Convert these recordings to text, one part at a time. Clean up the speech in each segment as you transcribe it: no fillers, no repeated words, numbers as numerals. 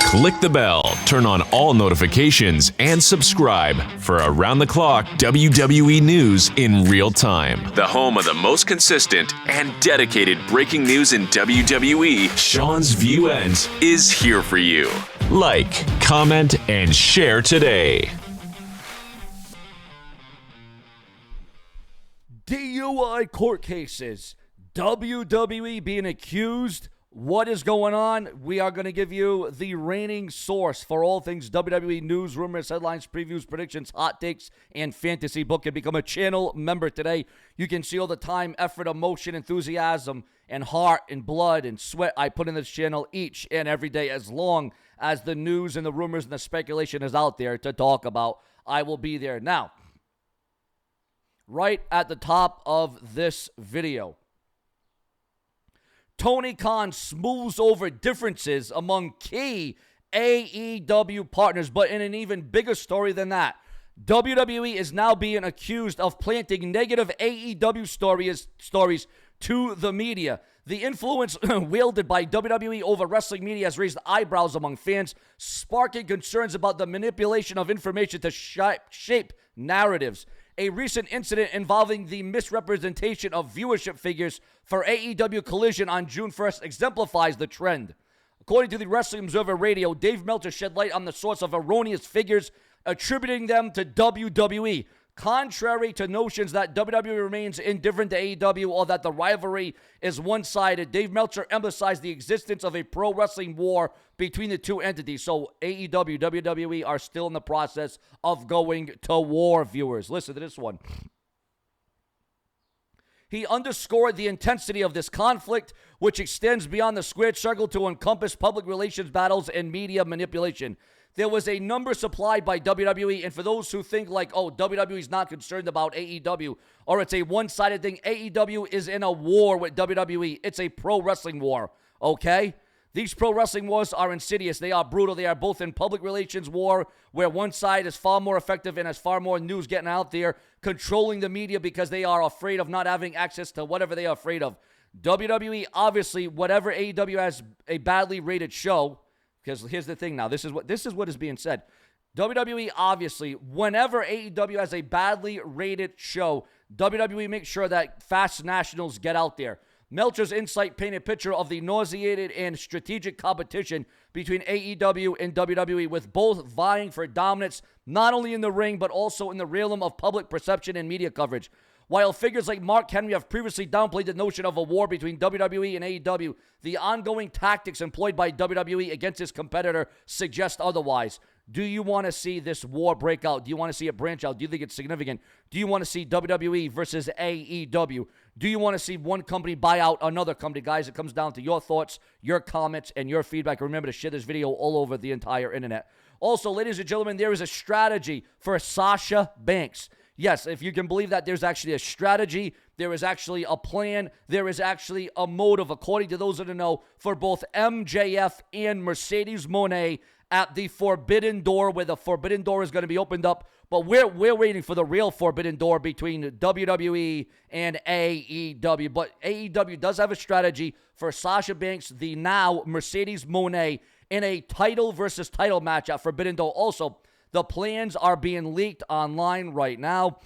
Click the bell, turn on all notifications, and subscribe for around-the-clock WWE news in real time. The home of the most consistent and dedicated breaking news in WWE, Sean's View Ends, is here for you. Like, comment, and share today. DUI court cases. WWE being accused. What is going on? We are going to give you the reigning source for all things WWE news, rumors, headlines, previews, predictions, hot takes, and fantasy booking. Become a channel member today. You can see all the time, effort, emotion, enthusiasm, and heart, and blood, and sweat I put in this channel each and every day. As long as the news and the rumors and the speculation is out there to talk about, I will be there. Now, right at the top of this video, Tony Khan smooths over differences among key AEW partners, but in an even bigger story than that, WWE is now being accused of planting negative AEW stories to the media. The influence wielded by WWE over wrestling media has raised eyebrows among fans, sparking concerns about the manipulation of information to shape narratives. A recent incident involving the misrepresentation of viewership figures for AEW Collision on June 1st exemplifies the trend. According to the Wrestling Observer Radio, Dave Meltzer shed light on the source of erroneous figures, attributing them to WWE. Contrary to notions that WWE remains indifferent to AEW or that the rivalry is one-sided, Dave Meltzer emphasized the existence of a pro wrestling war between the two entities. So AEW, WWE are still in the process of going to war, viewers. Listen to this one. He underscored the intensity of this conflict, which extends beyond the squared circle to encompass public relations battles and media manipulation. There was a number supplied by WWE, and for those who think like, oh, WWE is not concerned about AEW, or it's a one-sided thing, AEW is in a war with WWE. It's a pro wrestling war, okay? These pro wrestling wars are insidious. They are brutal. They are both in public relations war, where one side is far more effective and has far more news getting out there, controlling the media because they are afraid of not having access to whatever they are afraid of. WWE, obviously, whatever AEW has a badly rated show, because here's the thing now, this is what is being said. WWE, obviously, whenever AEW has a badly rated show, WWE makes sure that fast nationals get out there. Meltzer's insight painted a picture of the nauseated and strategic competition between AEW and WWE, with both vying for dominance, not only in the ring, but also in the realm of public perception and media coverage. While figures like Mark Henry have previously downplayed the notion of a war between WWE and AEW, the ongoing tactics employed by WWE against its competitor suggest otherwise. Do you want to see this war break out? Do you want to see it branch out? Do you think it's significant? Do you want to see WWE versus AEW? Do you want to see one company buy out another company? Guys, it comes down to your thoughts, your comments, and your feedback. Remember to share this video all over the entire internet. Also, ladies and gentlemen, there is a strategy for Sasha Banks. Yes, if you can believe that, there's actually a strategy, there is actually a plan, there is actually a motive, according to those that know, for both MJF and Mercedes Moné at the Forbidden Door, where the Forbidden Door is going to be opened up. But we're waiting for the real Forbidden Door between WWE and AEW. But AEW does have a strategy for Sasha Banks, the now Mercedes Moné, in a title versus title match at Forbidden Door. Also, the plans are being leaked online right now.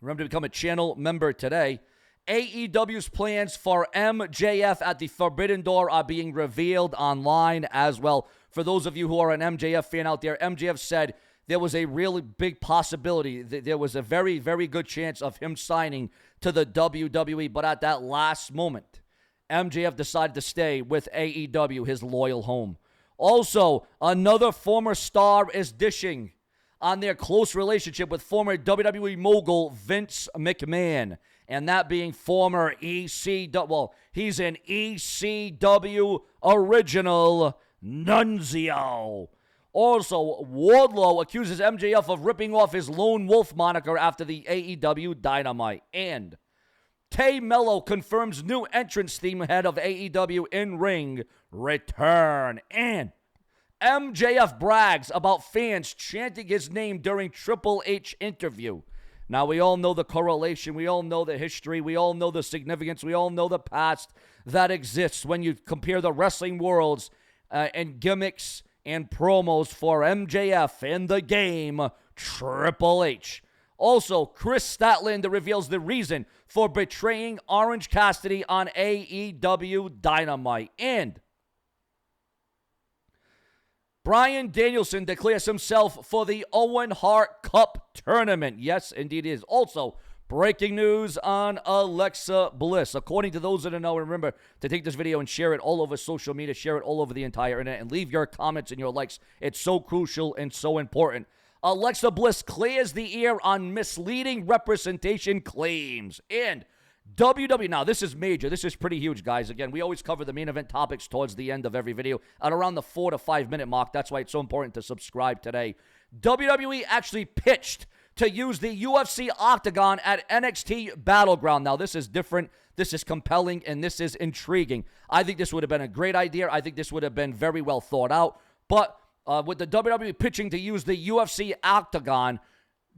Remember to become a channel member today. AEW's plans for MJF at the Forbidden Door are being revealed online as well. For those of you who are an MJF fan out there, MJF said there was a really big possibility. There was a very, very good chance of him signing to the WWE. But at that last moment, MJF decided to stay with AEW, his loyal home. Also, another former star is dishing on their close relationship with former WWE mogul Vince McMahon, and that being former ECW. Well, he's an ECW original Nunzio. Also, Wardlow accuses MJF of ripping off his Lone Wolf moniker after the AEW Dynamite. And Tay Mello confirms new entrance theme ahead of AEW in-ring return. And MJF brags about fans chanting his name during Triple H interview. Now, we all know the correlation. We all know the history. We all know the significance. We all know the past that exists when you compare the wrestling worlds and gimmicks and promos for MJF and the Game, Triple H. Also, Chris Statlander reveals the reason for betraying Orange Cassidy on AEW Dynamite. And Bryan Danielson declares himself for the Owen Hart Cup tournament. Yes, indeed it is. Also, breaking news on Alexa Bliss. According to those that know, remember to take this video and share it all over social media, share it all over the entire internet, and leave your comments and your likes. It's so crucial and so important. Alexa Bliss clears the air on misleading representation claims. And WWE, now this is major. This is pretty huge, guys. Again, we always cover the main event topics towards the end of every video at around the 4 to 5 minute mark. That's why it's so important to subscribe today. WWE actually pitched to use the UFC Octagon at NXT Battleground. Now, this is different, this is compelling, and this is intriguing. I think this would have been a great idea. I think this would have been very well thought out. But with the WWE pitching to use the UFC Octagon,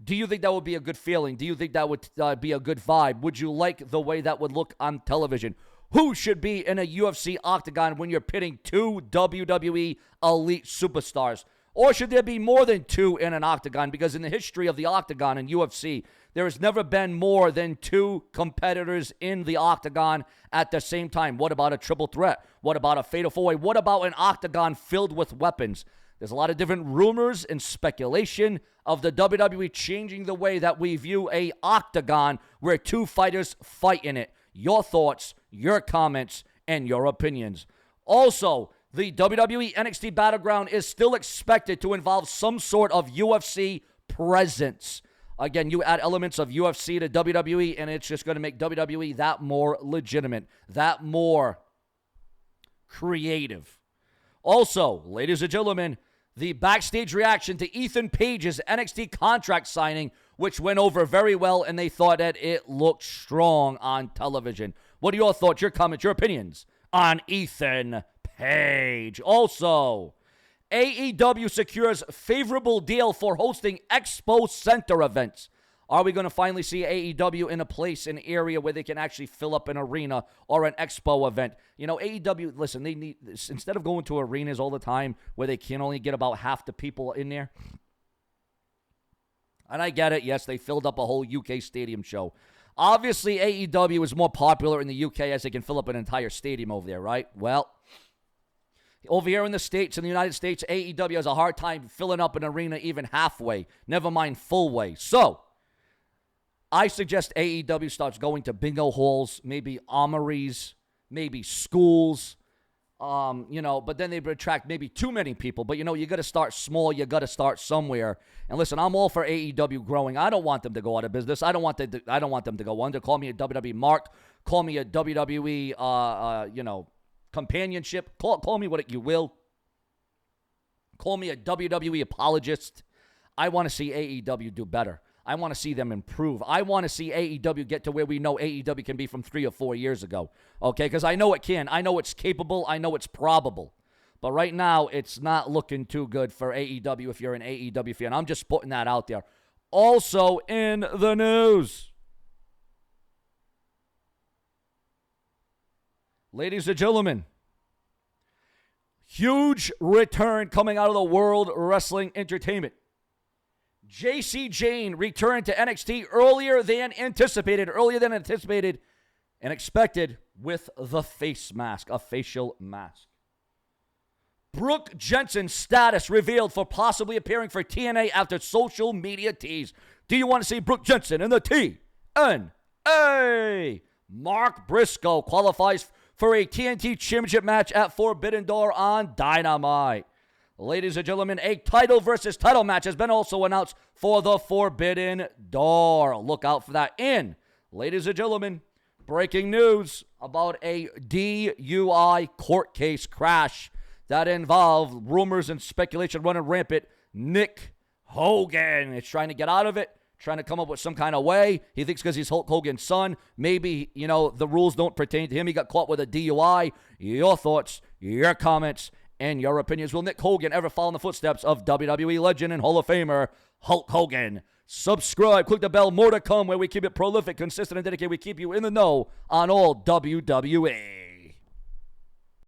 do you think that would be a good feeling? Do you think that would be a good vibe? Would you like the way that would look on television? Who should be in a UFC Octagon when you're pitting two WWE elite superstars? Or should there be more than two in an octagon? Because in the history of the octagon in UFC, there has never been more than two competitors in the octagon at the same time. What about a triple threat? What about a fatal four-way? What about an octagon filled with weapons? There's a lot of different rumors and speculation of the WWE changing the way that we view a octagon where two fighters fight in it. Your thoughts, your comments, and your opinions. Also, the WWE NXT Battleground is still expected to involve some sort of UFC presence. Again, you add elements of UFC to WWE, and it's just going to make WWE that more legitimate, that more creative. Also, ladies and gentlemen, the backstage reaction to Ethan Page's NXT contract signing, which went over very well, and they thought that it looked strong on television. What are your thoughts, your comments, your opinions on Ethan Page? Also, AEW secures favorable deal for hosting Expo Center events. Are we going to finally see AEW in a place, an area where they can actually fill up an arena or an expo event? You know, AEW, listen, they need, instead of going to arenas all the time where they can only get about half the people in there. And I get it. Yes, they filled up a whole UK stadium show. Obviously, AEW is more popular in the UK as they can fill up an entire stadium over there, right? Well, over here in the States, in the United States, AEW has a hard time filling up an arena even halfway, never mind full way. So, I suggest AEW starts going to bingo halls, maybe armories, maybe schools, but then they attract maybe too many people. But, you got to start small. You got to start somewhere. And listen, I'm all for AEW growing. I don't want them to go out of business. I don't want them to go under. Call me a WWE mark. Call me a WWE, companionship. Call me what you will. Call me a WWE apologist. I want to see AEW do better. I want to see them improve. I want to see AEW get to where we know AEW can be from 3 or 4 years ago. Okay, because I know it can. I know it's capable. I know it's probable. But right now, it's not looking too good for AEW if you're an AEW fan. I'm just putting that out there. Also in the news, ladies and gentlemen, huge return coming out of the World Wrestling Entertainment. JC Jane returned to NXT earlier than anticipated and expected with the face mask, a facial mask. Brooke Jensen's status revealed for possibly appearing for TNA after social media tease. Do you want to see Brooke Jensen in the TNA? Mark Briscoe qualifies for a TNT Championship match at Forbidden Door on Dynamite. Ladies and gentlemen, a title versus title match has been also announced for the Forbidden Door. Look out for that. And, ladies and gentlemen, breaking news about a DUI court case crash that involved rumors and speculation running rampant. Nick Hogan is trying to get out of it, trying to come up with some kind of way. He thinks because he's Hulk Hogan's son, maybe, the rules don't pertain to him. He got caught with a DUI. Your thoughts, your comments, and your opinions. Will Nick Hogan ever follow in the footsteps of WWE legend and Hall of Famer Hulk Hogan? Subscribe, click the bell, more to come, where we keep it prolific, consistent, and dedicated. We keep you in the know on all WWE.